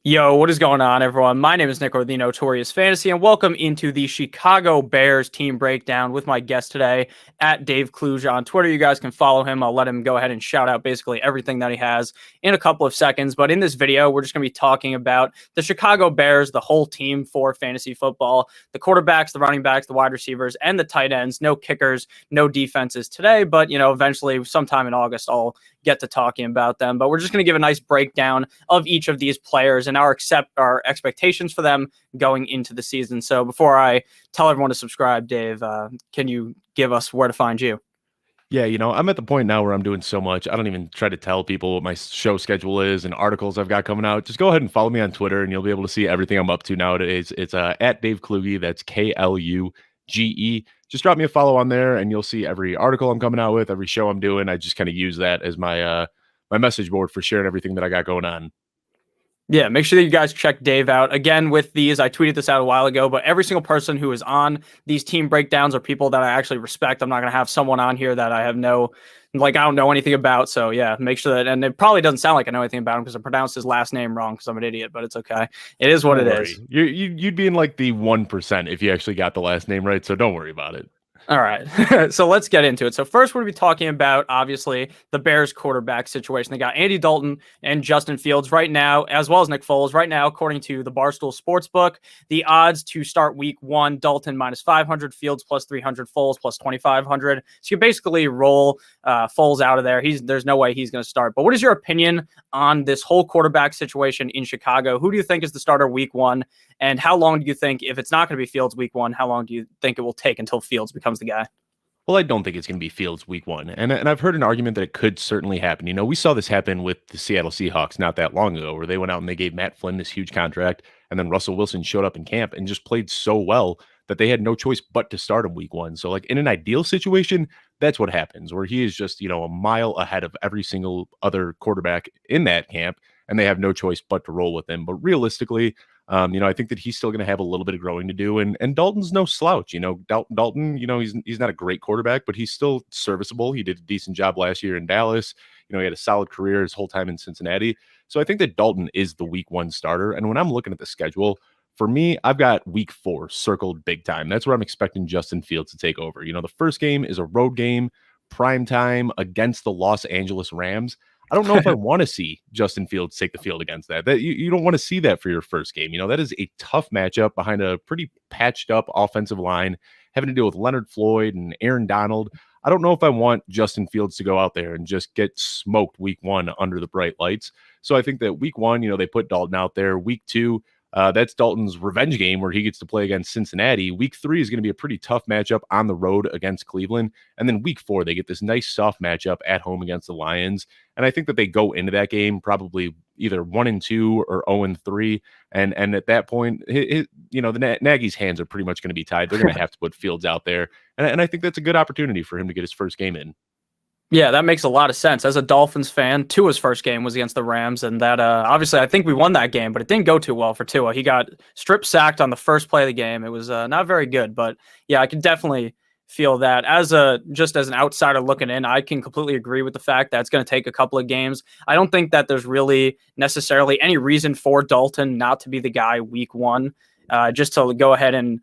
Yo, what is going on, everyone? My name is Nick, or the Notorious Fantasy, and welcome into the Chicago Bears team breakdown with my guest today at Dave Kluge on Twitter. You guys can follow him. I'll let him go ahead and shout out basically everything that he has in a couple of seconds. But in this video, we're just going to be talking about the Chicago Bears, the whole team for fantasy football, the quarterbacks, the running backs, the wide receivers, and the tight ends. No kickers, no defenses today, but eventually, sometime in August, I'll get to talking about them. But we're just going to give a nice breakdown of each of these players and our expectations for them going into the season. So before I tell everyone to subscribe, Dave, can you give us where to find you? Yeah, I'm at the point now where I'm doing so much. I don't even try to tell people what my show schedule is and articles I've got coming out. Just go ahead and follow me on Twitter, and you'll be able to see everything I'm up to nowadays. It's at Dave Kluge. That's Kluge. Just drop me a follow on there, and you'll see every article I'm coming out with, every show I'm doing. I just kind of use that as my message board for sharing everything that I got going on. Yeah, make sure that you guys check Dave out. Again, with these, I tweeted this out a while ago, but every single person who is on these team breakdowns are people that I actually respect. I'm not going to have someone on here that I don't know anything about. So yeah, make sure that, and it probably doesn't sound like I know anything about him because I pronounced his last name wrong because I'm an idiot, but it's okay. It is what Don't it is. worry. You'd be in like the 1% if you actually got the last name right, so don't worry about it. All right. So let's get into it. So first, we're going to be talking about, obviously, the Bears quarterback situation. They got Andy Dalton and Justin Fields right now, as well as Nick Foles. Right now, according to the Barstool Sportsbook, the odds to start week one, Dalton minus 500, Fields plus 300, Foles plus 2,500. So you basically roll Foles out of there. There's no way he's going to start. But what is your opinion on this whole quarterback situation in Chicago? Who do you think is the starter week one? And how long do you think, if it's not going to be Fields week one, how long do you think it will take until Fields becomes the guy? Well, I don't think it's going to be Fields week one. And I've heard an argument that it could certainly happen. We saw this happen with the Seattle Seahawks not that long ago, where they went out and they gave Matt Flynn this huge contract. And then Russell Wilson showed up in camp and just played so well that they had no choice but to start him week one. So, like in an ideal situation, that's what happens, where he is just, a mile ahead of every single other quarterback in that camp. And they have no choice but to roll with him. But realistically, I think that he's still going to have a little bit of growing to do, and Dalton's no slouch. Dalton, he's not a great quarterback, but he's still serviceable. He did a decent job last year in Dallas. He had a solid career his whole time in Cincinnati. So I think that Dalton is the week one starter. And when I'm looking at the schedule, for me, I've got week 4 circled big time. That's where I'm expecting Justin Fields to take over. The first game is a road game, prime time against the Los Angeles Rams. I don't know if I want to see Justin Fields take the field against that. You don't want to see that for your first game. That is a tough matchup behind a pretty patched up offensive line, having to deal with Leonard Floyd and Aaron Donald. I don't know if I want Justin Fields to go out there and just get smoked week one under the bright lights. So I think that week one, they put Dalton out there. Week 2, that's Dalton's revenge game where he gets to play against Cincinnati. Week 3 is going to be a pretty tough matchup on the road against Cleveland. And then week 4, they get this nice soft matchup at home against the Lions. And I think that they go into that game probably either 1-2 or 0-3. And at that point, Nagy's hands are pretty much going to be tied. They're going to have to put Fields out there. And I think that's a good opportunity for him to get his first game in. Yeah, that makes a lot of sense. As a Dolphins fan, Tua's first game was against the Rams, and that obviously I think we won that game, but it didn't go too well for Tua. He got strip sacked on the first play of the game. It was not very good, but yeah, I can definitely feel that. Just as an outsider looking in, I can completely agree with the fact that it's going to take a couple of games. I don't think that there's really necessarily any reason for Dalton not to be the guy week one, just to go ahead and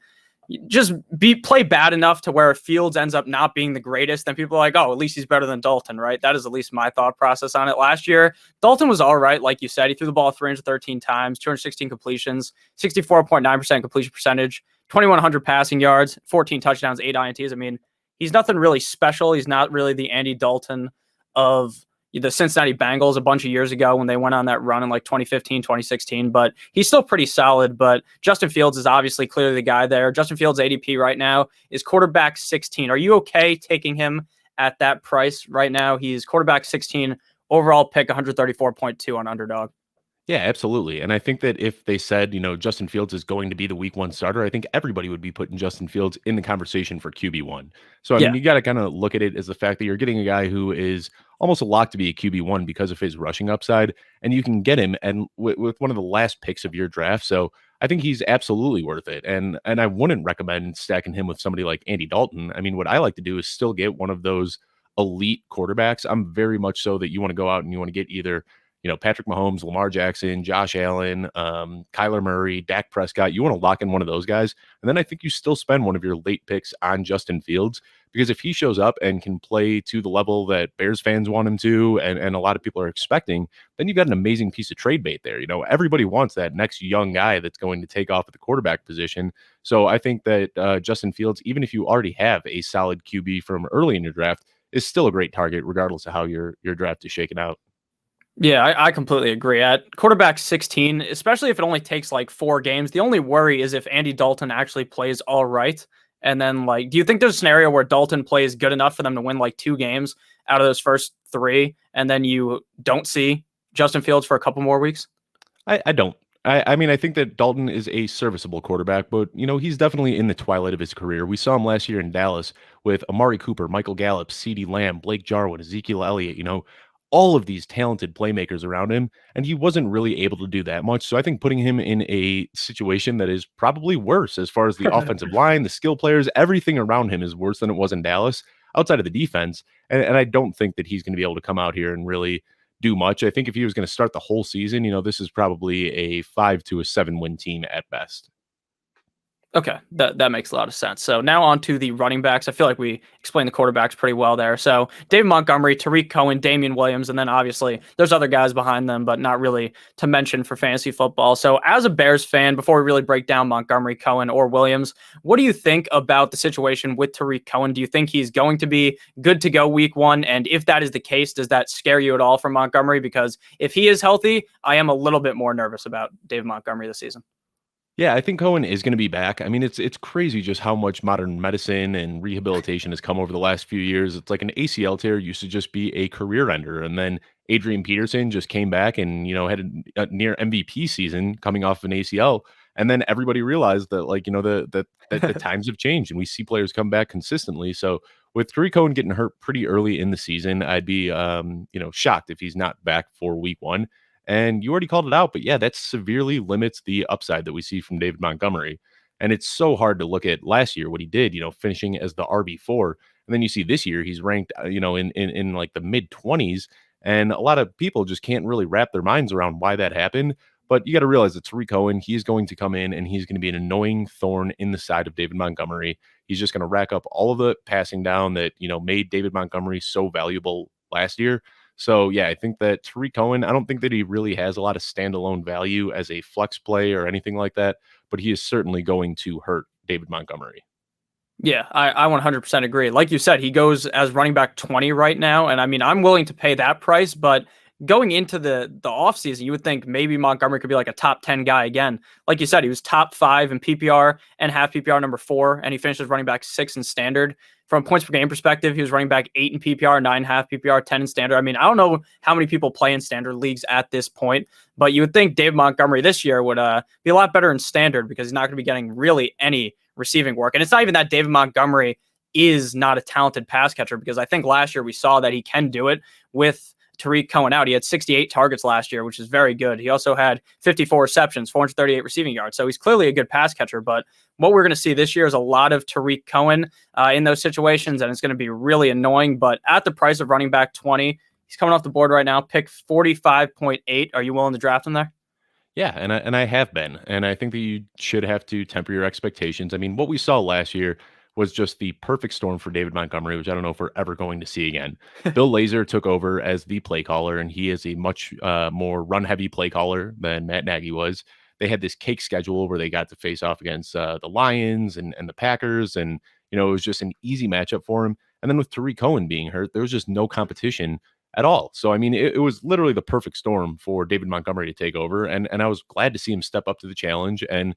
play bad enough to where Fields ends up not being the greatest, then people are like, oh, at least he's better than Dalton, right? That is at least my thought process on it. Last year, Dalton was all right, like you said. He threw the ball 313 times, 216 completions, 64.9% completion percentage, 2,100 passing yards, 14 touchdowns, 8 INTs. I mean, he's nothing really special. He's not really the Andy Dalton of the Cincinnati Bengals a bunch of years ago when they went on that run in like 2015, 2016, but he's still pretty solid. But Justin Fields is obviously clearly the guy there. Justin Fields' ADP right now is quarterback 16. Are you okay taking him at that price right now? He's quarterback 16, overall pick 134.2 on Underdog. Yeah, absolutely. And I think that if they said, Justin Fields is going to be the week one starter, I think everybody would be putting Justin Fields in the conversation for QB1. So, I mean, you got to kind of look at it as the fact that you're getting a guy who is almost a lock to be a QB1 because of his rushing upside, and you can get him and with one of the last picks of your draft. So I think he's absolutely worth it. And I wouldn't recommend stacking him with somebody like Andy Dalton. I mean, what I like to do is still get one of those elite quarterbacks. I'm very much so that you want to go out and you want to get either Patrick Mahomes, Lamar Jackson, Josh Allen, Kyler Murray, Dak Prescott. You want to lock in one of those guys. And then I think you still spend one of your late picks on Justin Fields, because if he shows up and can play to the level that Bears fans want him to, and a lot of people are expecting, then you've got an amazing piece of trade bait there. Everybody wants that next young guy that's going to take off at the quarterback position. So I think that Justin Fields, even if you already have a solid QB from early in your draft, is still a great target, regardless of how your draft is shaken out. Yeah, I completely agree. At quarterback 16, especially if it only takes like 4 games, the only worry is if Andy Dalton actually plays all right. And then, like, do you think there's a scenario where Dalton plays good enough for them to win like 2 games out of those first 3, and then you don't see Justin Fields for a couple more weeks? I don't. I mean, I think that Dalton is a serviceable quarterback, but he's definitely in the twilight of his career. We saw him last year in Dallas with Amari Cooper, Michael Gallup, CeeDee Lamb, Blake Jarwin, Ezekiel Elliott. All of these talented playmakers around him, and he wasn't really able to do that much. So I think putting him in a situation that is probably worse as far as the offensive line, the skill players, everything around him is worse than it was in Dallas outside of the defense. And I don't think that he's going to be able to come out here and really do much. I think if he was going to start the whole season, this is probably a 5 to 7 win team at best. Okay, that makes a lot of sense. So now on to the running backs. I feel like we explained the quarterbacks pretty well there. So David Montgomery, Tariq Cohen, Damian Williams, and then obviously there's other guys behind them, but not really to mention for fantasy football. So as a Bears fan, before we really break down Montgomery, Cohen, or Williams, what do you think about the situation with Tariq Cohen? Do you think he's going to be good to go week 1? And if that is the case, does that scare you at all from Montgomery? Because if he is healthy, I am a little bit more nervous about David Montgomery this season. Yeah, I think Cohen is going to be back. I mean, it's crazy just how much modern medicine and rehabilitation has come over the last few years. It's like an ACL tear used to just be a career ender, and then Adrian Peterson just came back and had a near MVP season coming off of an ACL, and then everybody realized that that the times have changed and we see players come back consistently. So with Tariq Cohen getting hurt pretty early in the season, I'd be shocked if he's not back for week 1. And you already called it out, but yeah, that severely limits the upside that we see from David Montgomery. And it's so hard to look at last year what he did, finishing as the RB4. And then you see this year he's ranked, in like the mid 20s. And a lot of people just can't really wrap their minds around why that happened. But you got to realize that Tariq Cohen, he's going to come in and he's going to be an annoying thorn in the side of David Montgomery. He's just going to rack up all of the passing down that, made David Montgomery so valuable last year. So, yeah, I think that Tariq Cohen, I don't think that he really has a lot of standalone value as a flex play or anything like that, but he is certainly going to hurt David Montgomery. Yeah, I 100% agree. Like you said, he goes as running back 20 right now. And I mean, I'm willing to pay that price, but going into the offseason, you would think maybe Montgomery could be like a top 10 guy again. Like you said, he was top 5 in PPR and half PPR number 4, and he finished as running back 6 in standard. From points per game perspective, he was running back 8 in PPR, 9 half PPR, 10 in standard. I mean, I don't know how many people play in standard leagues at this point, but you would think Dave Montgomery this year would be a lot better in standard because he's not going to be getting really any receiving work. And it's not even that David Montgomery is not a talented pass catcher, because I think last year we saw that he can do it with Tariq Cohen out. He had 68 targets last year, which is very good. He also had 54 receptions, 438 receiving yards. So he's clearly a good pass catcher. But what we're going to see this year is a lot of Tariq Cohen in those situations, and it's going to be really annoying. But at the price of running back 20, he's coming off the board right now, pick 45.8. Are you willing to draft him there? Yeah, and I have been, and I think that you should have to temper your expectations. I mean, what we saw last year was just the perfect storm for David Montgomery, which I don't know if we're ever going to see again. Bill Lazor took over as the play caller, and he is a much more run-heavy play caller than Matt Nagy was. They had this cake schedule where they got to face off against the Lions and the Packers, and it was just an easy matchup for him. And then with Tariq Cohen being hurt, there was just no competition at all. So I mean, it was literally the perfect storm for David Montgomery to take over, and I was glad to see him step up to the challenge and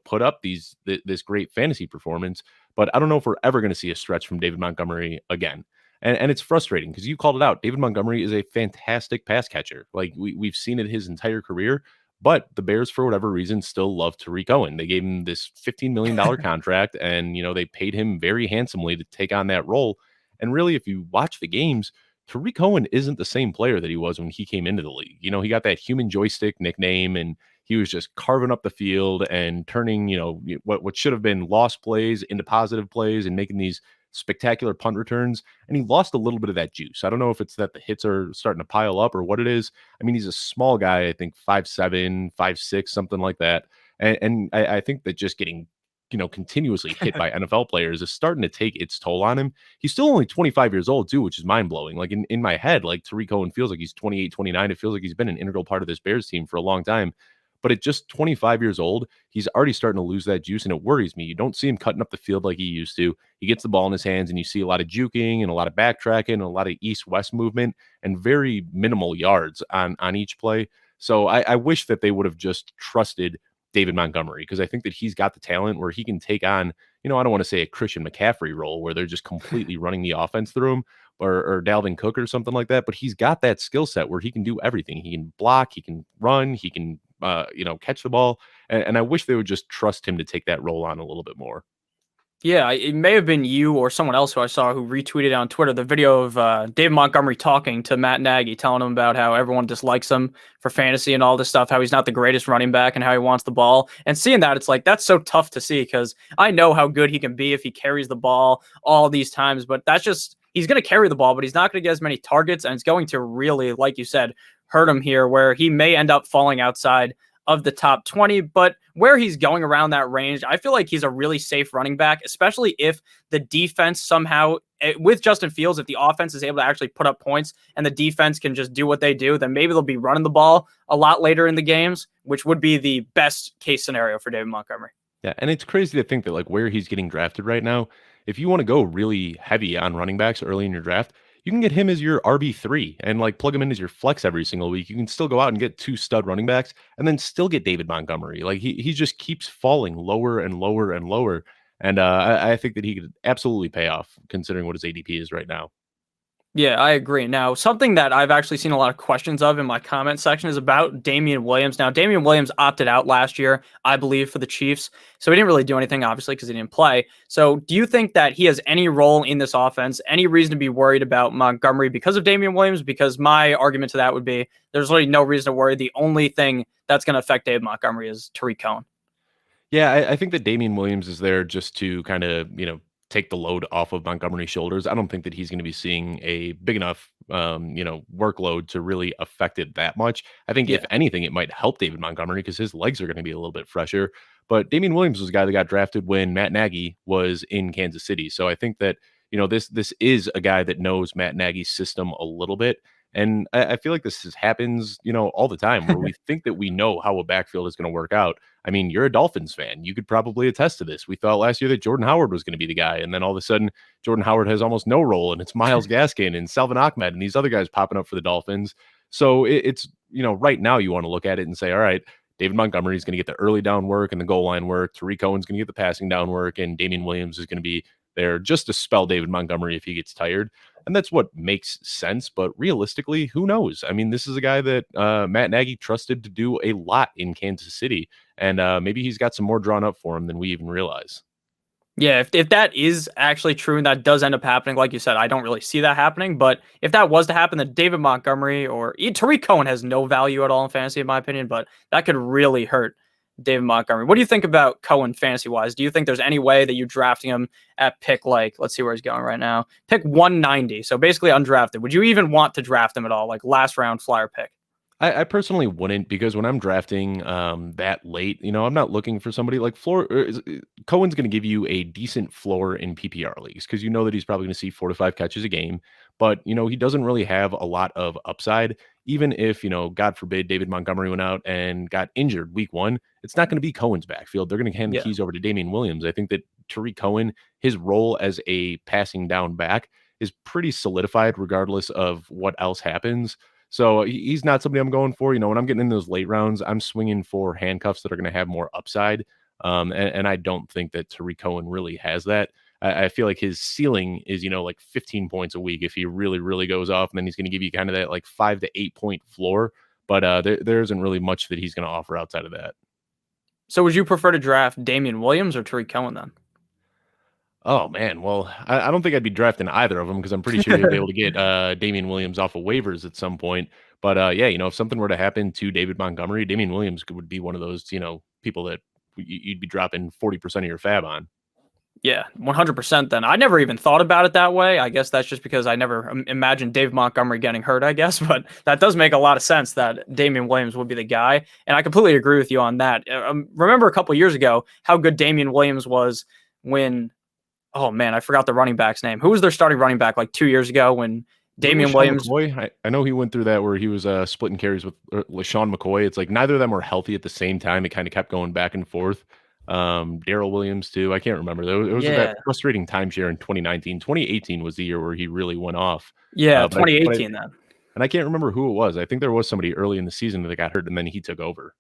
put up this great fantasy performance. But I don't know if we're ever going to see a stretch from David Montgomery again. And it's frustrating because you called it out. David Montgomery is a fantastic pass catcher. Like we've seen it his entire career. But the Bears, for whatever reason, still love Tariq Cohen. They gave him this $15 million contract, and they paid him very handsomely to take on that role. And really, if you watch the games, Tariq Cohen isn't the same player that he was when he came into the league. He got that human joystick nickname, and he was just carving up the field and turning, what should have been lost plays into positive plays and making these spectacular punt returns, and he lost a little bit of that juice. I don't know if it's that the hits are starting to pile up or what it is. I mean, he's a small guy, I think 5'7", 5'6", something like that. And I think that just getting continuously hit by NFL players is starting to take its toll on him. He's still only 25 years old too, which is mind blowing. Like in my head, like Tariq Cohen feels like he's 28, 29. It feels like he's been an integral part of this Bears team for a long time. But at just 25 years old, he's already starting to lose that juice, and it worries me. You don't see him cutting up the field like he used to. He gets the ball in his hands, and you see a lot of juking and a lot of backtracking and a lot of east-west movement and very minimal yards on each play. So I wish that they would have just trusted David Montgomery, because I think that he's got the talent where he can take on, I don't want to say a Christian McCaffrey role where they're just completely running the offense through him, or Dalvin Cook or something like that. But he's got that skill set where he can do everything. He can block, he can run, he can catch the ball. And I wish they would just trust him to take that role on a little bit more. Yeah, it may have been you or someone else who I saw who retweeted on Twitter the video of David Montgomery talking to Matt Nagy, telling him about how everyone dislikes him for fantasy and all this stuff, how he's not the greatest running back and how he wants the ball. And seeing that, it's like, that's so tough to see, because I know how good he can be if he carries the ball all these times, but that's just, he's going to carry the ball, but he's not going to get as many targets, and it's going to really, like you said, hurt him here, where he may end up falling outside of the top 20, but where he's going around that range, I feel like he's a really safe running back, especially if the defense somehow, with Justin Fields, if the offense is able to actually put up points and the defense can just do what they do, then maybe they'll be running the ball a lot later in the games, which would be the best case scenario for David Montgomery. Yeah, and it's crazy to think that like where he's getting drafted right now, if you want to go really heavy on running backs early in your draft, you can get him as your RB3 and like plug him in as your flex every single week. You can still go out and get two stud running backs and then still get David Montgomery. Like he just keeps falling lower and lower and lower. And I think that he could absolutely pay off considering what his ADP is right now. Yeah, I agree. Now, something that I've actually seen a lot of questions of in my comment section is about Damian Williams. Now, Damian Williams opted out last year, I believe, for the Chiefs. So he didn't really do anything, obviously, because he didn't play. So do you think that he has any role in this offense, any reason to be worried about Montgomery because of Damian Williams? Because my argument to that would be there's really no reason to worry. The only thing that's going to affect Dave Montgomery is Tariq Cohen. Yeah, I think that Damian Williams is there just to kind of, take the load off of Montgomery's shoulders. I don't think that he's going to be seeing a big enough, workload to really affect it that much. I think if Yeah. anything, it might help David Montgomery because his legs are going to be a little bit fresher. But Damian Williams was a guy that got drafted when Matt Nagy was in Kansas City. So I think that, this is a guy that knows Matt Nagy's system a little bit. And I feel like happens, all the time where we think that we know how a backfield is going to work out. I mean, you're a Dolphins fan. You could probably attest to this. We thought last year that Jordan Howard was going to be the guy. And then all of a sudden, Jordan Howard has almost no role. And it's Myles Gaskin and Salvin Ahmed and these other guys popping up for the Dolphins. So it's, right now you want to look at it and say, all right, David Montgomery is going to get the early down work and the goal line work. Tariq Cohen's going to get the passing down work. And Damian Williams is going to be there just to spell David Montgomery if he gets tired. And that's what makes sense. But realistically, who knows? I mean, this is a guy that Matt Nagy trusted to do a lot in Kansas City. And maybe he's got some more drawn up for him than we even realize. Yeah, if that is actually true and that does end up happening, like you said, I don't really see that happening. But if that was to happen, then David Montgomery or Tariq Cohen has no value at all in fantasy, in my opinion. But that could really hurt David Montgomery. What do you think about Cohen fantasy wise? Do you think there's any way that you're drafting him at pick, like, let's see where he's going right now, pick 190? So basically undrafted. Would you even want to draft him at all, like last round flyer pick? I personally wouldn't, because when I'm drafting that late, I'm not looking for somebody like floor. Cohen's going to give you a decent floor in PPR leagues because you know that he's probably going to see 4 to 5 catches a game, but he doesn't really have a lot of upside. Even if God forbid, David Montgomery went out and got injured week 1, it's not going to be Cohen's backfield. They're going to hand the Yeah. keys over to Damian Williams. I think that Tariq Cohen, his role as a passing down back is pretty solidified regardless of what else happens. So he's not somebody I'm going for. When I'm getting in those late rounds, I'm swinging for handcuffs that are going to have more upside. And I don't think that Tariq Cohen really has that. I feel like his ceiling is, like 15 points a week if he really, really goes off. And then he's going to give you kind of that like 5 to 8 point floor. But there isn't really much that he's going to offer outside of that. So would you prefer to draft Damian Williams or Tariq Cohen then? Oh man, well, I don't think I'd be drafting either of them because I'm pretty sure you'll be able to get Damian Williams off of waivers at some point. But yeah, if something were to happen to David Montgomery, Damian Williams would be one of those, people that you'd be dropping 40% of your fab on. Yeah, 100% then. I never even thought about it that way. I guess that's just because I never imagined Dave Montgomery getting hurt, I guess. But that does make a lot of sense that Damian Williams would be the guy. And I completely agree with you on that. Remember a couple years ago how good Damian Williams was when, oh man, I forgot the running back's name. Who was their starting running back like 2 years ago when Was it Damian LaShawn Williams? McCoy? I know he went through that where he was splitting carries with LaShawn McCoy. It's like neither of them were healthy at the same time. It kind of kept going back and forth. Daryl Williams too. I can't remember. It was that Yeah. frustrating timeshare in 2019. 2018 was the year where he really went off. Yeah, But 2018 then. and I can't remember who it was. I think there was somebody early in the season that got hurt and then he took over.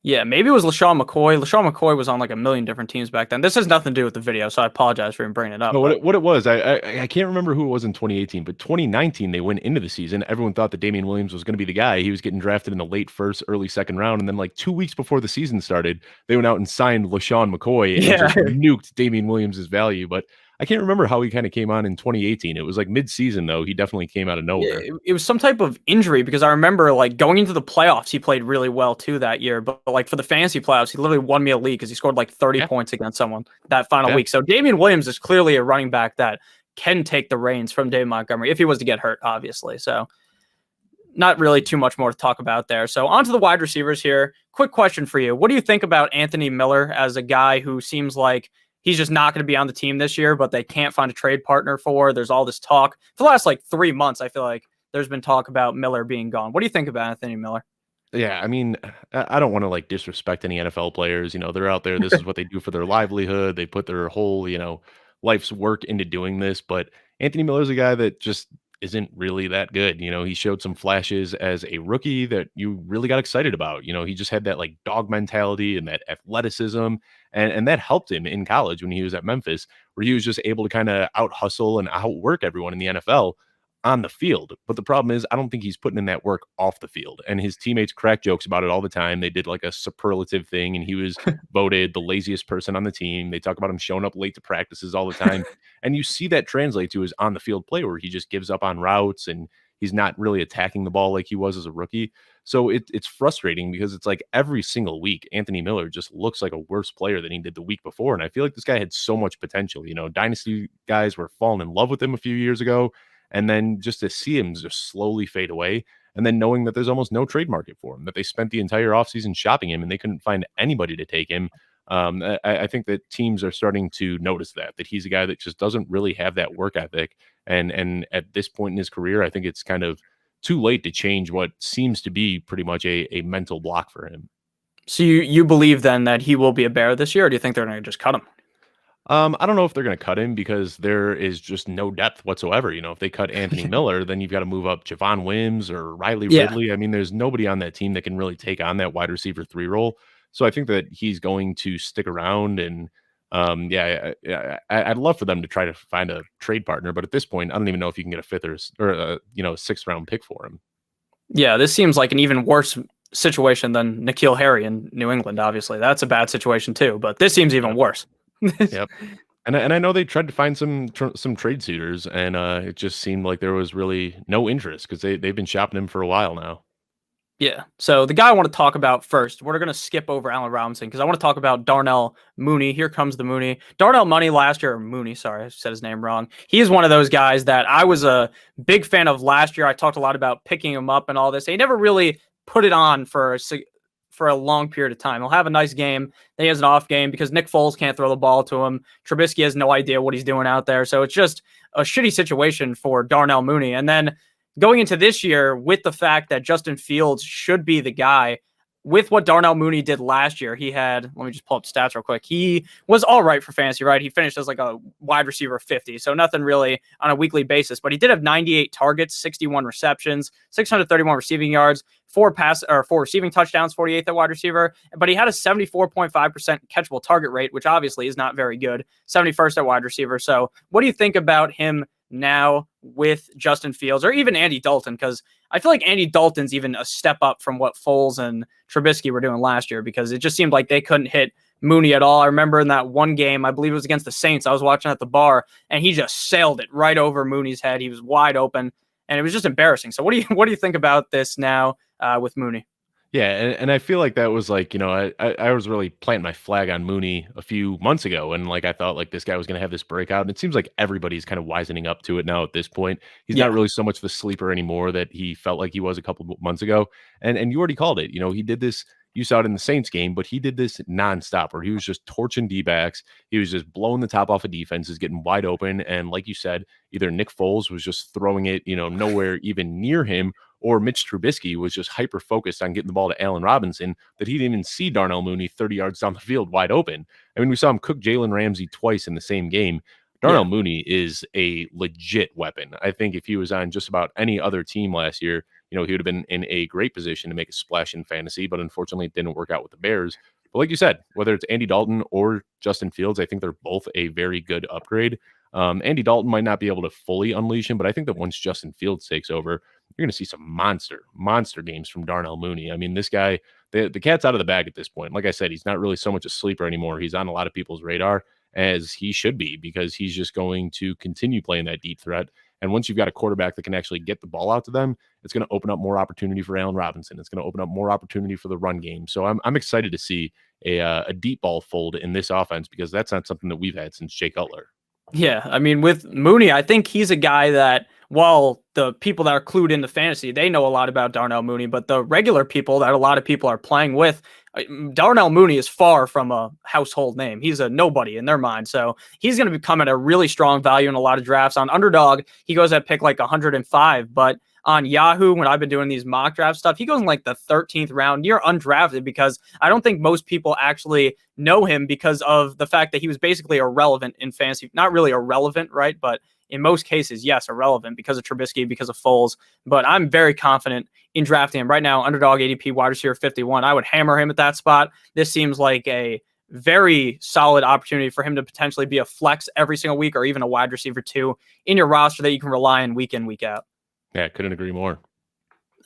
Yeah, maybe it was LaShawn McCoy. LaShawn McCoy was on like a million different teams back then. This has nothing to do with the video, so I apologize for even bringing it up. No, But what it was, I can't remember who it was in 2018, but 2019 they went into the season. Everyone thought that Damian Williams was going to be the guy. He was getting drafted in the late first, early second round, and then like 2 weeks before the season started, they went out and signed LaShawn McCoy and yeah, just nuked Damian Williams' value. But I can't remember how he kind of came on in 2018. It was like mid-season though. He definitely came out of yeah, nowhere. it was some type of injury because I remember like going into the playoffs, he played really well too that year. But like for the fantasy playoffs, he literally won me a league because he scored like 30 Yeah, points against someone that final yeah. week. So Damian Williams is clearly a running back that can take the reins from Dave Montgomery if he was to get hurt, obviously. So not really too much more to talk about there. So on to the wide receivers here. Quick question for you. What do you think about Anthony Miller as a guy who seems like he's just not going to be on the team this year, but they can't find a trade partner for? There's all this talk. For the last like 3 months, I feel like there's been talk about Miller being gone. What do you think about Anthony Miller? Yeah, I mean, I don't want to like disrespect any NFL players. They're out there. This is what they do for their livelihood. They put their whole, life's work into doing this. But Anthony Miller's a guy that just isn't really that good. He showed some flashes as a rookie that you really got excited about. He just had that like dog mentality and that athleticism. And that helped him in college when he was at Memphis, where he was just able to kind of out hustle and outwork everyone in the NFL on the field. But the problem is, I don't think he's putting in that work off the field. And his teammates crack jokes about it all the time. They did like a superlative thing, and he was voted the laziest person on the team. They talk about him showing up late to practices all the time. And you see that translate to his on the field play where he just gives up on routes and he's not really attacking the ball like he was as a rookie. So it's frustrating because it's like every single week, Anthony Miller just looks like a worse player than he did the week before. And I feel like this guy had so much potential. Dynasty guys were falling in love with him a few years ago. And then just to see him just slowly fade away, and then knowing that there's almost no trade market for him, that they spent the entire offseason shopping him and they couldn't find anybody to take him. I think that teams are starting to notice that he's a guy that just doesn't really have that work ethic. And at this point in his career, I think it's kind of too late to change what seems to be pretty much a mental block for him. So you believe then that he will be a Bear this year, or do you think they're going to just cut him? I don't know if they're going to cut him because there is just no depth whatsoever. If they cut Anthony Miller, then you've got to move up Javon Wims or Riley Yeah. Ridley. I mean, there's nobody on that team that can really take on that wide receiver 3 role. So I think that he's going to stick around. And I'd love for them to try to find a trade partner. But at this point, I don't even know if you can get a fifth or a 6th round pick for him. Yeah, this seems like an even worse situation than N'Keal Harry in New England, obviously. That's a bad situation too, but this seems even worse. Yep. And I know they tried to find some trade suitors, and it just seemed like there was really no interest because they've been shopping him for a while now. Yeah. So the guy I want to talk about first, we're going to skip over Allen Robinson because I want to talk about Darnell Mooney. Here comes the Mooney. Darnell last year, or Mooney, sorry, I said his name wrong. He is one of those guys that I was a big fan of last year. I talked a lot about picking him up and all this. He never really put it on for a long period of time. He'll have a nice game. Then he has an off game because Nick Foles can't throw the ball to him. Trubisky has no idea what he's doing out there. So it's just a shitty situation for Darnell Mooney. And then going into this year with the fact that Justin Fields should be the guy, with what Darnell Mooney did last year, he had, let me just pull up stats real quick. He was all right for fantasy, right? He finished as like a wide receiver 50. So nothing really on a weekly basis, but he did have 98 targets, 61 receptions, 631 receiving yards, 4 receiving touchdowns, 48th at wide receiver. But he had a 74.5% catchable target rate, which obviously is not very good. 71st at wide receiver. So what do you think about him now with Justin Fields or even Andy Dalton? Because I feel like Andy Dalton's even a step up from what Foles and Trubisky were doing last year, because it just seemed like they couldn't hit Mooney at all. I remember in that one game, I believe it was against the Saints, I was watching at the bar, and he just sailed it right over Mooney's head. He was wide open, and it was just embarrassing. So what do you think about this now with Mooney? Yeah, and I feel like that was like, I was really planting my flag on Mooney a few months ago, and like I thought like this guy was going to have this breakout, and it seems like everybody's kind of wisening up to it now at this point. He's not Yeah. really so much the sleeper anymore that he felt like he was a couple of months ago, and you already called it. He did this. You saw it in the Saints game, but he did this nonstop, where he was just torching D-backs. He was just blowing the top off of defenses, getting wide open, and like you said, either Nick Foles was just throwing it, nowhere even near him, or Mitch Trubisky was just hyper focused on getting the ball to Allen Robinson that he didn't even see Darnell Mooney 30 yards down the field wide open. I mean, we saw him cook Jalen Ramsey twice in the same game. Darnell Yeah. Mooney is a legit weapon. I think if he was on just about any other team last year, he would have been in a great position to make a splash in fantasy, but unfortunately it didn't work out with the Bears. But like you said, whether it's Andy Dalton or Justin Fields, I think they're both a very good upgrade. Andy Dalton might not be able to fully unleash him, but I think that once Justin Fields takes over, you're going to see some monster games from Darnell Mooney. I mean, this guy, the cat's out of the bag at this point. Like I said, he's not really so much a sleeper anymore. He's on a lot of people's radar, as he should be, because he's just going to continue playing that deep threat. And once you've got a quarterback that can actually get the ball out to them, it's going to open up more opportunity for Allen Robinson. It's going to open up more opportunity for the run game. So I'm excited to see a deep ball fold in this offense, because that's not something that we've had since Jay Cutler. Yeah, I mean, with Mooney, I think he's a guy that, while the people that are clued into fantasy, they know a lot about Darnell Mooney, but the regular people that a lot of people are playing with, Darnell Mooney is far from a household name. He's a nobody in their mind. So he's going to become at a really strong value in a lot of drafts. On Underdog, he goes at pick like 105, but on Yahoo, when I've been doing these mock draft stuff, he goes in like the 13th round, near undrafted, because I don't think most people actually know him because of the fact that he was basically irrelevant in fantasy. Not really irrelevant, right? But in most cases, yes, irrelevant because of Trubisky, because of Foles. But I'm very confident in drafting him right now. Underdog ADP wide receiver 51. I would hammer him at that spot. This seems like a very solid opportunity for him to potentially be a flex every single week, or even a wide receiver 2 in your roster that you can rely on week in, week out. Yeah, couldn't agree more.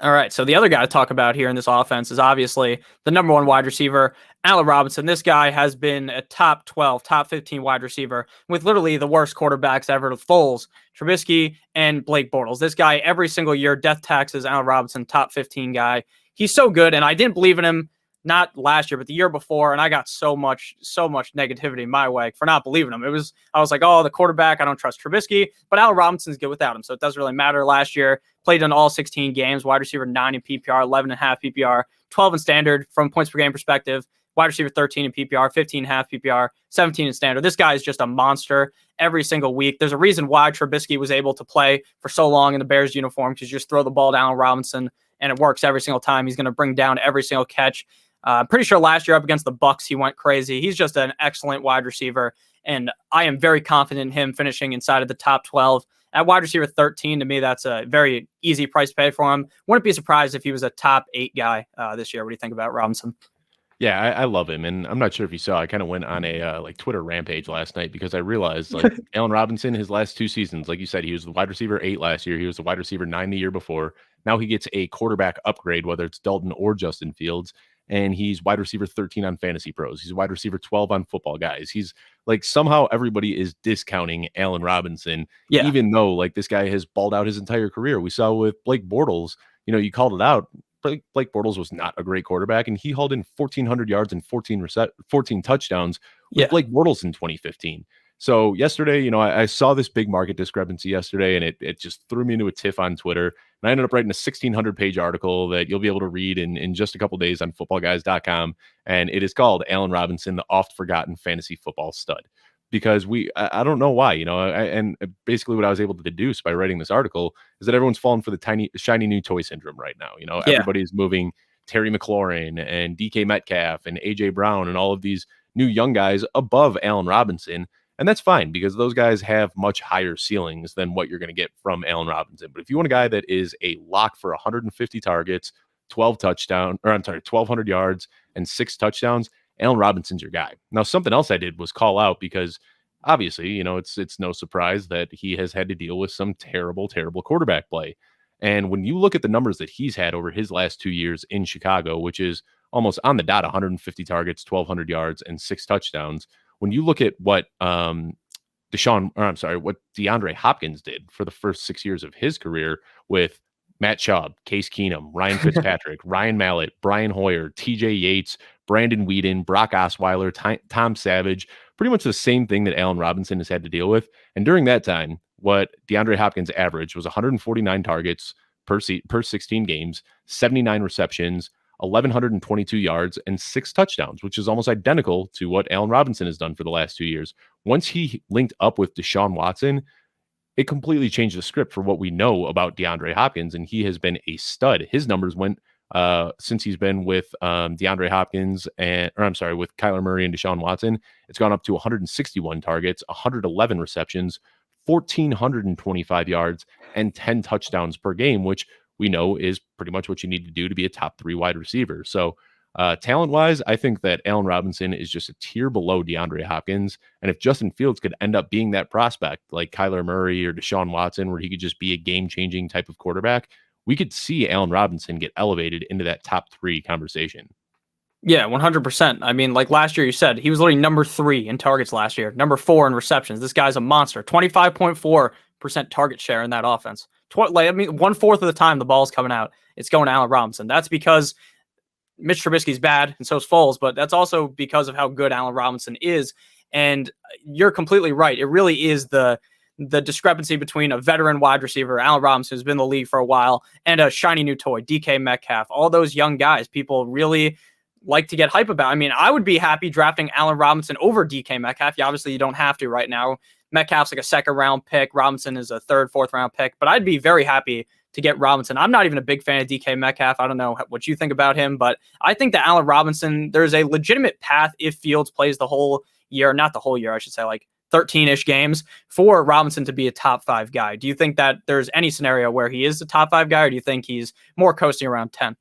All right, so the other guy to talk about here in this offense is obviously the number one wide receiver, Allen Robinson. This guy has been a top 12, top 15 wide receiver with literally the worst quarterbacks ever: Foles, Trubisky, and Blake Bortles. This guy, every single year, death taxes Allen Robinson, top 15 guy. He's so good, and I didn't believe in him, not last year, but the year before, and I got so much negativity my way for not believing him. I was like, oh, the quarterback, I don't trust Trubisky, but Allen Robinson's good without him, so it doesn't really matter. Last year, played in all 16 games, wide receiver 9 in PPR, 11.5 PPR, 12 in standard from points per game perspective, wide receiver 13 in PPR, 15.5 PPR, 17 in standard. This guy is just a monster every single week. There's a reason why Trubisky was able to play for so long in the Bears uniform, because you just throw the ball down Robinson and it works every single time. He's going to bring down every single catch. Pretty sure last year up against the Bucks, he went crazy. He's just an excellent wide receiver, and I am very confident in him finishing inside of the top 12. At wide receiver 13, to me, that's a very easy price to pay for him. Wouldn't be surprised if he was a top 8 guy this year. What do you think about Robinson? Yeah, I love him, and I'm not sure if you saw. I kind of went on a like Twitter rampage last night, because I realized like Allen Robinson, his last 2 seasons, like you said, he was the wide receiver 8 last year. He was the wide receiver 9 the year before. Now he gets a quarterback upgrade, whether it's Dalton or Justin Fields, and he's wide receiver 13 on Fantasy Pros. He's wide receiver 12 on Football Guys. He's like, somehow everybody is discounting Allen Robinson, Yeah, even though like this guy has balled out his entire career. We saw with Blake Bortles. You called it out. Blake Bortles was not a great quarterback, and he hauled in 1,400 yards and 14 touchdowns with yeah, Blake Bortles in 2015. So yesterday, I saw this big market discrepancy yesterday, and it just threw me into a tiff on Twitter. And I ended up writing a 1,600-page article that you'll be able to read in just a couple days on footballguys.com. And it is called Allen Robinson, the oft-forgotten fantasy football stud. Because I don't know why, and basically what I was able to deduce by writing this article is that everyone's falling for the shiny new toy syndrome right now. yeah, Everybody's moving Terry McLaurin and DK Metcalf and AJ Brown and all of these new young guys above Allen Robinson. And that's fine, because those guys have much higher ceilings than what you're going to get from Allen Robinson. But if you want a guy that is a lock for 150 targets, 1,200 yards and 6 touchdowns, Allen Robinson's your guy. Now, something else I did was call out, because obviously, it's no surprise that he has had to deal with some terrible quarterback play. And when you look at the numbers that he's had over his last 2 years in Chicago, which is almost on the dot, 150 targets, 1,200 yards, and 6 touchdowns. When you look at what what DeAndre Hopkins did for the first 6 years of his career with Matt Schaub, Case Keenum, Ryan Fitzpatrick, Ryan Mallett, Brian Hoyer, TJ Yates, Brandon Whedon, Brock Osweiler, Tom Savage, pretty much the same thing that Allen Robinson has had to deal with. And during that time, what DeAndre Hopkins averaged was 149 targets per 16 games, 79 receptions, 1,122 yards, and 6 touchdowns, which is almost identical to what Allen Robinson has done for the last 2 years. Once he linked up with Deshaun Watson, it completely changed the script for what we know about DeAndre Hopkins, and he has been a stud. His numbers went since he's been with DeAndre Hopkins with Kyler Murray and Deshaun Watson. It's gone up to 161 targets, 111 receptions, 1,425 yards, and 10 touchdowns per game, which we know is pretty much what you need to do to be a top 3 wide receiver. So talent-wise, I think that Allen Robinson is just a tier below DeAndre Hopkins. And if Justin Fields could end up being that prospect like Kyler Murray or Deshaun Watson, where he could just be a game-changing type of quarterback, we could see Allen Robinson get elevated into that top 3 conversation. Yeah, 100%. I mean, like last year, you said he was literally number 3 in targets last year, number 4 in receptions. This guy's a monster. 25.4% target share in that offense. 1/4 of the time the ball's coming out, it's going to Allen Robinson. That's because Mitch Trubisky's bad, and so is Foles, but that's also because of how good Allen Robinson is. And you're completely right. It really is the discrepancy between a veteran wide receiver, Allen Robinson, who's been in the league for a while, and a shiny new toy, DK Metcalf. All those young guys, people really like to get hype about. I mean, I would be happy drafting Allen Robinson over DK Metcalf. Obviously, you don't have to right now. Metcalf's like a second-round pick. Robinson is a third, fourth-round pick. But I'd be very happy to get Robinson. I'm not even a big fan of DK Metcalf. I don't know what you think about him, but I think that Allen Robinson, there's a legitimate path if Fields plays the whole year, not the whole year, I should say, like 13-ish games, for Robinson to be a top 5 guy. Do you think that there's any scenario where he is a top 5 guy, or do you think he's more coasting around 10?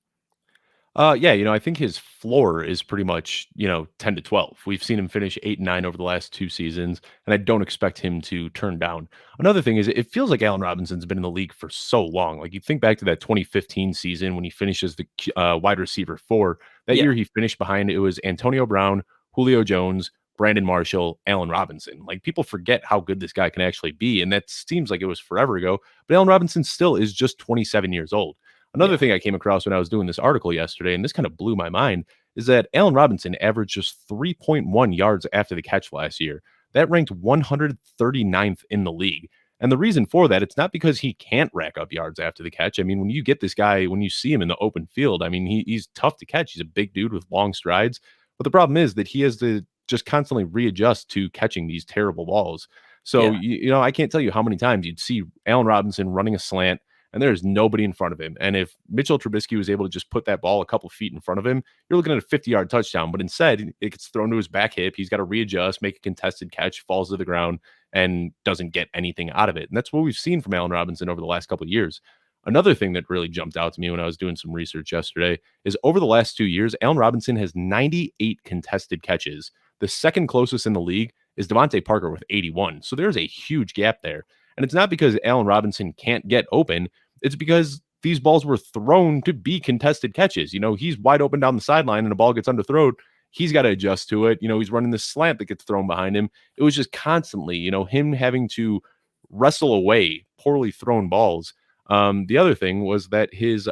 Yeah, I think his floor is pretty much, 10 to 12. We've seen him finish 8 and 9 over the last 2 seasons, and I don't expect him to turn down. Another thing is it feels like Allen Robinson's been in the league for so long. Like you think back to that 2015 season when he finishes the wide receiver 4. That Yeah. year he finished behind, it was Antonio Brown, Julio Jones, Brandon Marshall, Allen Robinson. Like people forget how good this guy can actually be, and that seems like it was forever ago. But Allen Robinson still is just 27 years old. Another Yeah. thing I came across when I was doing this article yesterday, and this kind of blew my mind, is that Allen Robinson averaged just 3.1 yards after the catch last year. That ranked 139th in the league. And the reason for that, it's not because he can't rack up yards after the catch. I mean, when you get this guy, when you see him in the open field, I mean, he's tough to catch. He's a big dude with long strides. But the problem is that he has to just constantly readjust to catching these terrible balls. So, Yeah. I can't tell you how many times you'd see Allen Robinson running a slant and there's nobody in front of him. And if Mitchell Trubisky was able to just put that ball a couple feet in front of him, you're looking at a 50-yard touchdown. But instead, it gets thrown to his back hip. He's got to readjust, make a contested catch, falls to the ground, and doesn't get anything out of it. And that's what we've seen from Allen Robinson over the last couple of years. Another thing that really jumped out to me when I was doing some research yesterday is over the last 2 years, Allen Robinson has 98 contested catches. The second closest in the league is Devontae Parker with 81. So there's a huge gap there. And it's not because Allen Robinson can't get open. It's because these balls were thrown to be contested catches. He's wide open down the sideline and the ball gets underthrown. He's got to adjust to it. He's running this slant that gets thrown behind him. It was just constantly, him having to wrestle away poorly thrown balls. The other thing was that his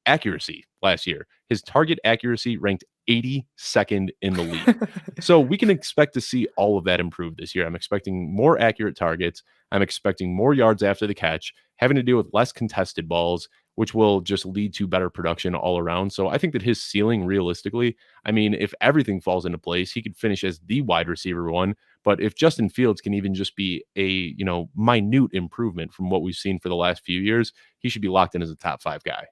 accuracy last year, his target accuracy ranked 82nd in the league. So we can expect to see all of that improve this year. I'm expecting more accurate targets. I'm expecting more yards after the catch, having to deal with less contested balls, which will just lead to better production all around. So I think that his ceiling, realistically, I mean, if everything falls into place, he could finish as the wide receiver 1. But if Justin Fields can even just be a, minute improvement from what we've seen for the last few years, he should be locked in as a top 5 guy.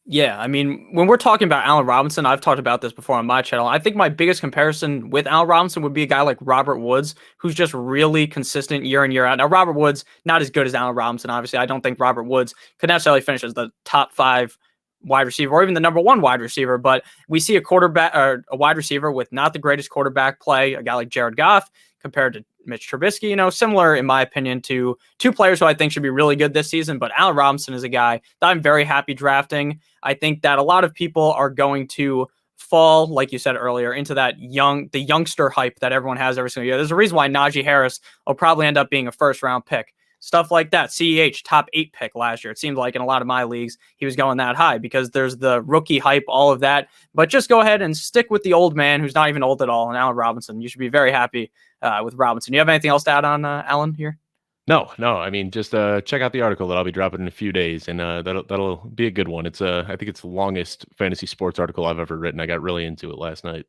Yeah, I mean, when we're talking about Allen Robinson, I've talked about this before on my channel. I think my biggest comparison with Allen Robinson would be a guy like Robert Woods, who's just really consistent year in, year out. Now, Robert Woods, not as good as Allen Robinson, obviously. I don't think Robert Woods could necessarily finish as the top 5 wide receiver or even the number 1 wide receiver, but we see a quarterback or a wide receiver with not the greatest quarterback play, a guy like Jared Goff compared to Mitch Trubisky, similar in my opinion to 2 players who I think should be really good this season. But Allen Robinson is a guy that I'm very happy drafting. I think that a lot of people are going to fall, like you said earlier, into that youngster hype that everyone has every single year. There's a reason why Najee Harris will probably end up being a first round pick stuff like that. CEH, top 8 pick last year. It seemed like in a lot of my leagues, he was going that high because there's the rookie hype, all of that. But just go ahead and stick with the old man who's not even old at all, and Allen Robinson. You should be very happy with Robinson. You have anything else to add on Allen here? No, no. I mean, just check out the article that I'll be dropping in a few days, and that'll be a good one. It's I think it's the longest fantasy sports article I've ever written. I got really into it last night.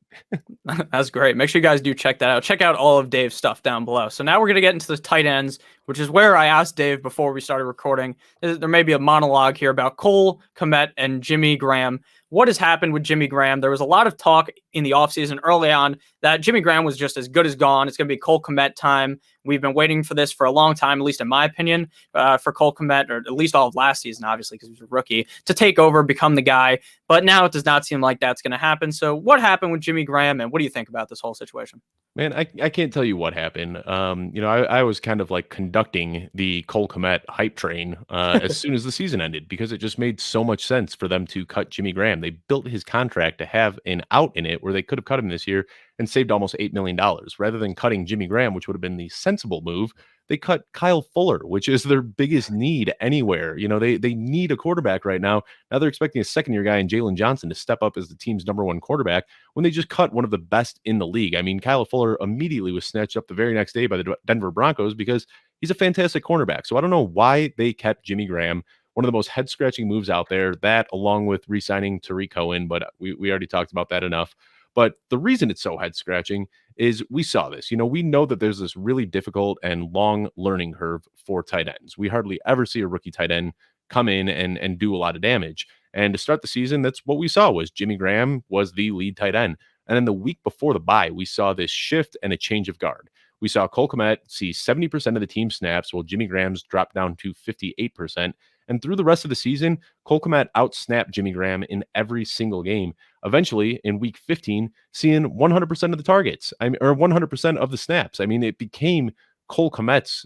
That's great. Make sure you guys do check that out. Check out all of Dave's stuff down below. So now we're going to get into the tight ends, which is where I asked Dave before we started recording. There may be a monologue here about Cole Kmet and Jimmy Graham. What has happened with Jimmy Graham? There was a lot of talk in the offseason early on that Jimmy Graham was just as good as gone. It's going to be Cole Kmet time. We've been waiting for this for a long time, at least in my opinion, for Cole Kmet, or at least all of last season, obviously, because he was a rookie, to take over, become the guy. But now it does not seem like that's going to happen. So what happened with Jimmy Graham, and what do you think about this whole situation? Man, I can't tell you what happened. I was kind of like conducting the Cole Kmet hype train as soon as the season ended because it just made so much sense for them to cut Jimmy Graham. They built his contract to have an out in it where they could have cut him this year and saved almost $8 million rather than cutting Jimmy Graham, which would have been the sensible move. They cut Kyle Fuller, which is their biggest need anywhere. They need a quarterback right now. Now they're expecting a second year guy in Jalen Johnson to step up as the team's number one quarterback when they just cut one of the best in the league. I mean, Kyle Fuller immediately was snatched up the very next day by the Denver Broncos because he's a fantastic cornerback. So I don't know why they kept Jimmy Graham. One of the most head scratching moves out there, that along with re signing Tariq Cohen, but we already talked about that enough. But the reason it's so head scratching is we saw this. We know that there's this really difficult and long learning curve for tight ends. We hardly ever see a rookie tight end come in and do a lot of damage. And to start the season, that's what we saw was Jimmy Graham was the lead tight end. And then the week before the bye, we saw this shift and a change of guard. We saw Cole Kmet see 70% of the team snaps while Jimmy Graham's dropped down to 58%. And through the rest of the season, Cole Kmet outsnapped Jimmy Graham in every single game. Eventually, in week 15, seeing 100% of the targets, or 100% of the snaps. I mean, it became Cole Kmet's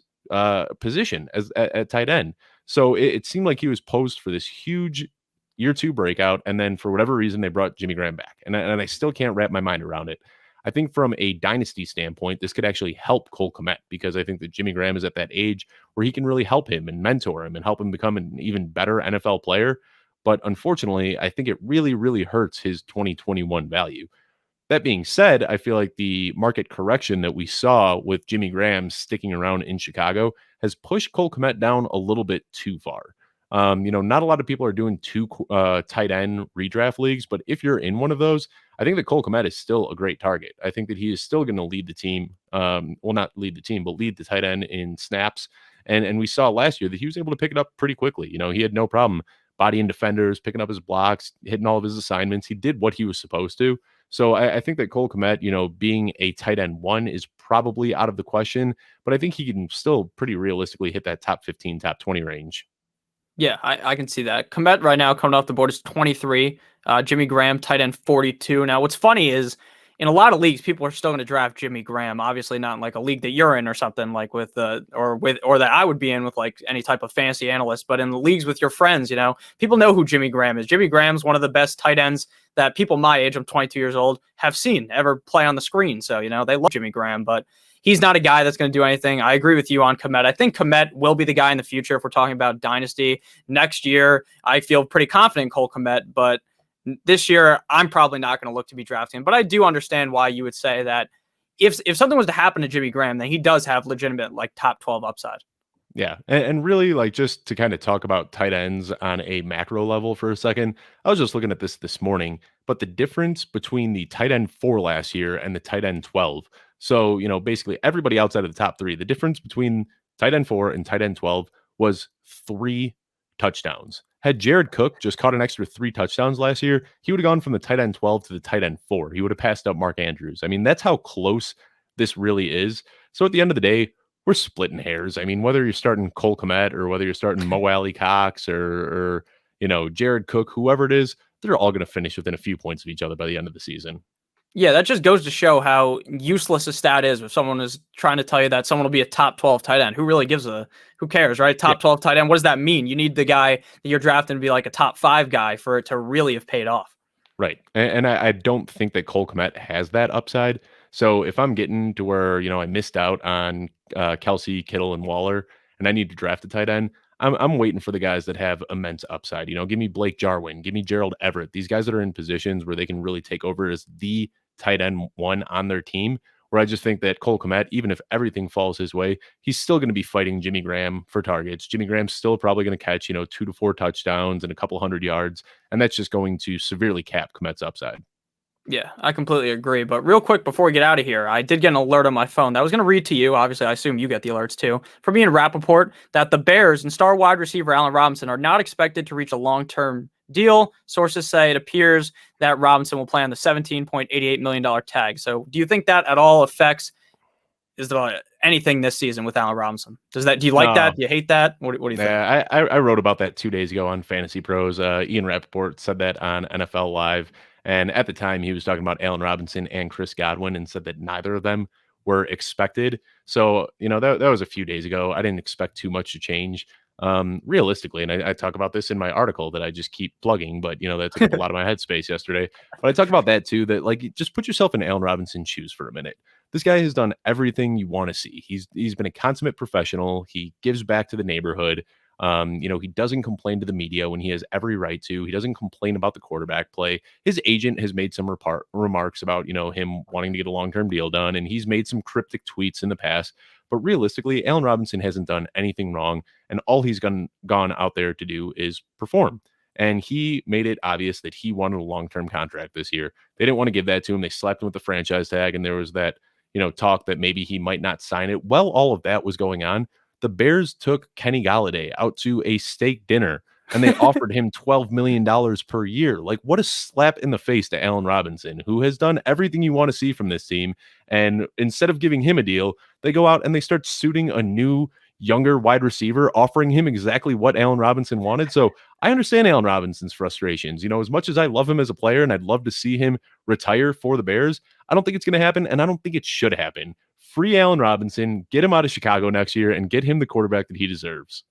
position at tight end. So it seemed like he was posed for this huge year two breakout. And then for whatever reason, they brought Jimmy Graham back. And I still can't wrap my mind around it. I think from a dynasty standpoint, this could actually help Cole Kmet because I think that Jimmy Graham is at that age where he can really help him and mentor him and help him become an even better NFL player. But unfortunately, I think it really, really hurts his 2021 value. That being said, I feel like the market correction that we saw with Jimmy Graham sticking around in Chicago has pushed Cole Kmet down a little bit too far. Not a lot of people are doing two tight end redraft leagues, but if you're in one of those, I think that Cole Kmet is still a great target. I think that he is still going to lead the team. Well, not lead the team, but lead the tight end in snaps. And we saw last year that he was able to pick it up pretty quickly. He had no problem bodying defenders, picking up his blocks, hitting all of his assignments. He did what he was supposed to. So I think that Cole Kmet, being a tight end one is probably out of the question, but I think he can still pretty realistically hit that top 15, top 20 range. Yeah, I can see that. Komet right now coming off the board is 23. Jimmy Graham, tight end 42. Now, what's funny is in a lot of leagues, people are still going to draft Jimmy Graham. Obviously, not in like a league that you're in or something like or that I would be in with like any type of fantasy analyst. But in the leagues with your friends, people know who Jimmy Graham is. Jimmy Graham's one of the best tight ends that people my age, I'm 22 years old, have seen ever play on the screen. So they love Jimmy Graham, but he's not a guy that's going to do anything. I agree with you on Komet. I think Komet will be the guy in the future if we're talking about dynasty. Next year, I feel pretty confident in Cole Komet, but this year, I'm probably not going to look to be drafting him. But I do understand why you would say that if something was to happen to Jimmy Graham, then he does have legitimate like top 12 upside. Yeah. And really, like, just to kind of talk about tight ends on a macro level for a second, I was just looking at this morning, but the difference between the tight end 4 last year and the tight end 12. So, basically everybody outside of the top 3, the difference between tight end 4 and tight end 12 was 3 touchdowns. Had Jared Cook just caught an extra 3 touchdowns last year, he would have gone from the tight end 12 to the tight end 4. He would have passed up Mark Andrews. I mean, that's how close this really is. So at the end of the day, we're splitting hairs. I mean, whether you're starting Cole Kmet or whether you're starting Mo Alley Cox or Jared Cook, whoever it is, they're all going to finish within a few points of each other by the end of the season. Yeah, that just goes to show how useless a stat is if someone is trying to tell you that someone will be a top 12 tight end. Who cares, right? Top 12 tight end. What does that mean? You need the guy that you're drafting to be like a top 5 guy for it to really have paid off. Right. And I don't think that Cole Kmet has that upside. So if I'm getting to where, I missed out on Kelsey, Kittle, and Waller, and I need to draft a tight end, I'm waiting for the guys that have immense upside. Give me Blake Jarwin, give me Gerald Everett. These guys that are in positions where they can really take over as the tight end one on their team. Where I just think that Cole Kmet, even if everything falls his way, he's still going to be fighting Jimmy Graham for targets. Jimmy Graham's still probably going to catch, 2 to 4 touchdowns and a couple hundred yards, and that's just going to severely cap Kmet's upside. Yeah, I completely agree. But real quick before we get out of here, I did get an alert on my phone that I was going to read to you. Obviously, I assume you get the alerts too. From me and Rappaport, that the Bears and star wide receiver Allen Robinson are not expected to reach a long-term deal. Sources say it appears that Robinson will play on the $17.88 million tag. So do you think that at all affects anything this season with Allen Robinson? Do you like No. that? Do you hate that? What do you think? Yeah, I wrote about that 2 days ago on Fantasy Pros. Ian Rappaport said that on NFL Live. And at the time, he was talking about Allen Robinson and Chris Godwin and said that neither of them were expected. So, that was a few days ago. I didn't expect too much to change. Realistically, and I talk about this in my article that I just keep plugging, but, that took up a lot of my headspace yesterday. But I talk about that too, that just put yourself in Allen Robinson's shoes for a minute. This guy has done everything you want to see. He's been a consummate professional. He gives back to the neighborhood. He doesn't complain to the media when he has every right to. He doesn't complain about the quarterback play. His agent has made some remarks about, him wanting to get a long-term deal done, and he's made some cryptic tweets in the past. But realistically, Allen Robinson hasn't done anything wrong, and all he's gone out there to do is perform. And he made it obvious that he wanted a long-term contract this year. They didn't want to give that to him. They slapped him with the franchise tag, and there was that, talk that maybe he might not sign it. Well, all of that was going on. The Bears took Kenny Golladay out to a steak dinner and they offered him $12 million per year. Like, what a slap in the face to Allen Robinson, who has done everything you want to see from this team. And instead of giving him a deal, they go out and they start suiting a new, younger wide receiver, offering him exactly what Allen Robinson wanted. So I understand Allen Robinson's frustrations. As much as I love him as a player and I'd love to see him retire for the Bears, I don't think it's going to happen, and I don't think it should happen. Free Allen Robinson, get him out of Chicago next year, and get him the quarterback that he deserves.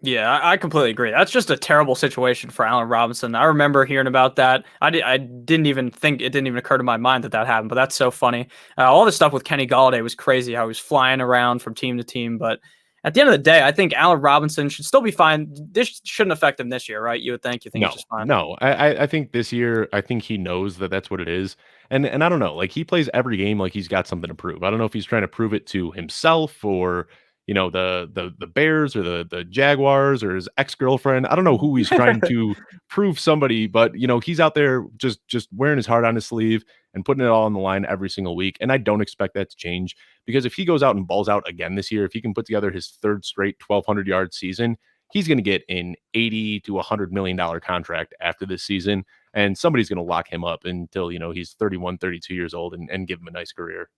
Yeah, I completely agree. That's just a terrible situation for Allen Robinson. I remember hearing about that. I didn't even think it didn't even occur to my mind that happened, but that's so funny. All the stuff with Kenny Golladay was crazy, how he was flying around from team to team. But at the end of the day, I think Allen Robinson should still be fine. This shouldn't affect him this year, right? You would think. You think he's just fine? No. I think this year, I think he knows that that's what it is. And I don't know, like he plays every game like he's got something to prove. I don't know if he's trying to prove it to himself or the Bears or the Jaguars or his ex-girlfriend. I don't know who he's trying to prove somebody, but he's out there just wearing his heart on his sleeve and putting it all on the line every single week. And I don't expect that to change, because if he goes out and balls out again this year, if he can put together his third straight 1,200-yard season, he's going to get an $80 to $100 million contract after this season. And somebody's going to lock him up until, he's 31, 32 years old and give him a nice career.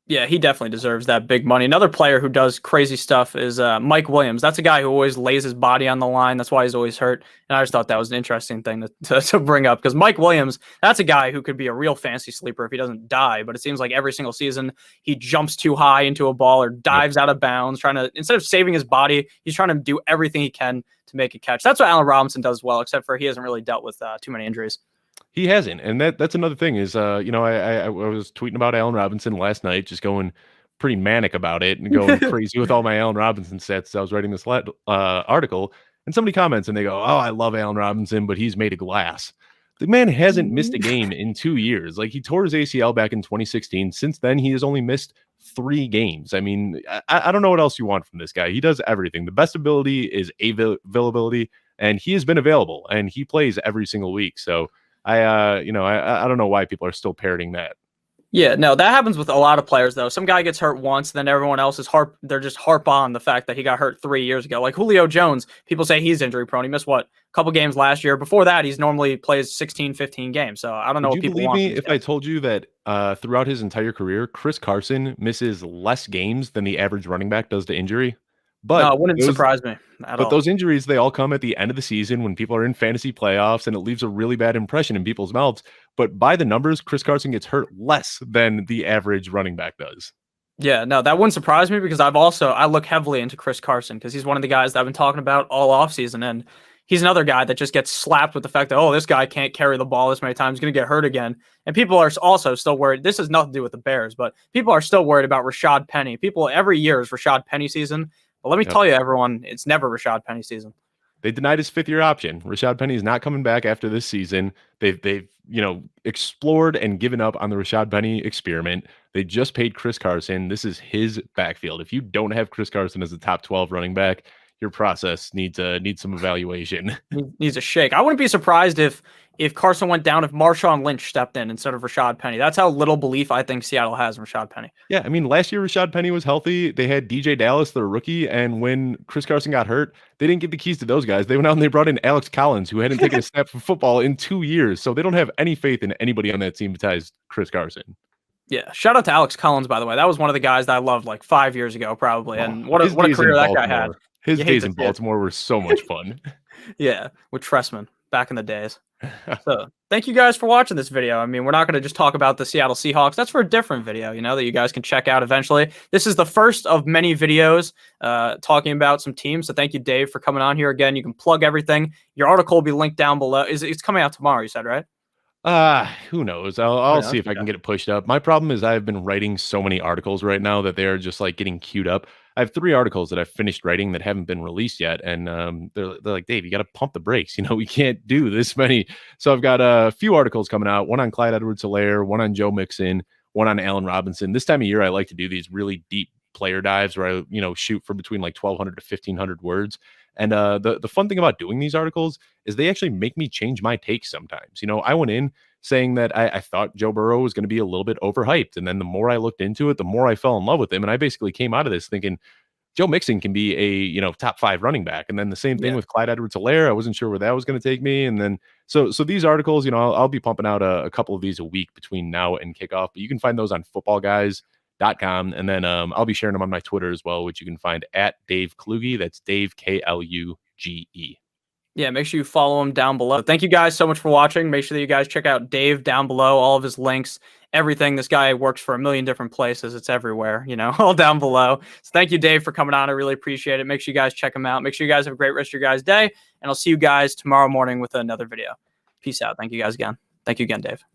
Yeah, he definitely deserves that big money. Another player who does crazy stuff is Mike Williams. That's a guy who always lays his body on the line. That's why he's always hurt. And I just thought that was an interesting thing to bring up, because Mike Williams, that's a guy who could be a real fantasy sleeper if he doesn't die. But it seems like every single season he jumps too high into a ball or dives out of bounds, instead of saving his body, he's trying to do everything he can to make a catch. That's what Allen Robinson does well, except for he hasn't really dealt with too many injuries. He hasn't, and that's another thing is, I was tweeting about Allen Robinson last night, just going pretty manic about it and going crazy with all my Allen Robinson sets. I was writing this article, and somebody comments and they go, "Oh, I love Allen Robinson, but he's made of glass." The man hasn't missed a game in 2 years. Like, he tore his ACL back in 2016. Since then, he has only missed 3 games. I mean, I don't know what else you want from this guy. He does everything. The best ability is availability, and he has been available, and he plays every single week. So I don't know why people are still parroting that. Yeah, no, that happens with a lot of players, though. Some guy gets hurt once, then everyone else is they're just harp on the fact that he got hurt 3 years ago. Like Julio Jones, people say he's injury prone. He missed a couple games last year. Before that, he's normally plays 16, 15 games. So I don't know what people want. Would you believe me if I told you that throughout his entire career, Chris Carson misses less games than the average running back does to injury? But no, it wouldn't surprise me at all. But those injuries, they all come at the end of the season when people are in fantasy playoffs, and it leaves a really bad impression in people's mouths. But by the numbers, Chris Carson gets hurt less than the average running back does. Yeah, no, that wouldn't surprise me, because I look heavily into Chris Carson, because he's one of the guys that I've been talking about all offseason. And he's another guy that just gets slapped with the fact that, oh, this guy can't carry the ball this many times, he's going to get hurt again. And people are also still worried. This has nothing to do with the Bears, but people are still worried about Rashad Penny. People every year is Rashad Penny season. But let me Yep. tell you, everyone, it's never Rashad Penny season. They denied his fifth-year option. Rashad Penny is not coming back after this season. They've explored and given up on the Rashad Penny experiment. They just paid Chris Carson. This is his backfield. If you don't have Chris Carson as a top 12 running back, your process needs some evaluation. Needs a shake. I wouldn't be surprised if Carson went down if Marshawn Lynch stepped in instead of Rashad Penny. That's how little belief I think Seattle has in Rashad Penny. Yeah, I mean, last year Rashad Penny was healthy. They had DJ Dallas, their rookie, and when Chris Carson got hurt, they didn't give the keys to those guys. They went out and they brought in Alex Collins, who hadn't taken a snap from football in 2 years. So they don't have any faith in anybody on that team besides Chris Carson. Yeah, shout out to Alex Collins, by the way. That was one of the guys that I loved like 5 years ago, probably. And what a career that guy had. His days in Baltimore were so much fun. Yeah, with Tressman back in the days. So thank you guys for watching this video. I mean, we're not going to just talk about the Seattle Seahawks. That's for a different video, that you guys can check out eventually. This is the first of many videos talking about some teams. So thank you, Dave, for coming on here again. You can plug everything. Your article will be linked down below. It's coming out tomorrow, you said, right? Who knows? I'll see if I can get it pushed up. My problem is I've been writing so many articles right now that they're just like getting queued up. I have 3 articles that I've finished writing that haven't been released yet, and they're like, Dave, you got to pump the brakes. We can't do this many. So I've got a few articles coming out. One on Clyde Edwards-Helaire, one on Joe Mixon, one on Allen Robinson. This time of year, I like to do these really deep player dives where I shoot for between like 1,200 to 1,500 words. And the fun thing about doing these articles is they actually make me change my takes sometimes. I went in saying that I thought Joe Burrow was going to be a little bit overhyped. And then the more I looked into it, the more I fell in love with him. And I basically came out of this thinking Joe Mixon can be a top 5 running back. And then the same thing with Clyde Edwards-Helaire. I wasn't sure where that was going to take me. And then so these articles, I'll be pumping out a couple of these a week between now and kickoff. But you can find those on footballguys.com. And then I'll be sharing them on my Twitter as well, which you can find at Dave Kluge. That's Dave Kluge. Yeah, make sure you follow him down below. Thank you guys so much for watching. Make sure that you guys check out Dave down below, all of his links, everything. This guy works for a million different places. It's everywhere, all down below. So thank you, Dave, for coming on. I really appreciate it. Make sure you guys check him out. Make sure you guys have a great rest of your guys' day, and I'll see you guys tomorrow morning with another video. Peace out. Thank you guys again. Thank you again, Dave.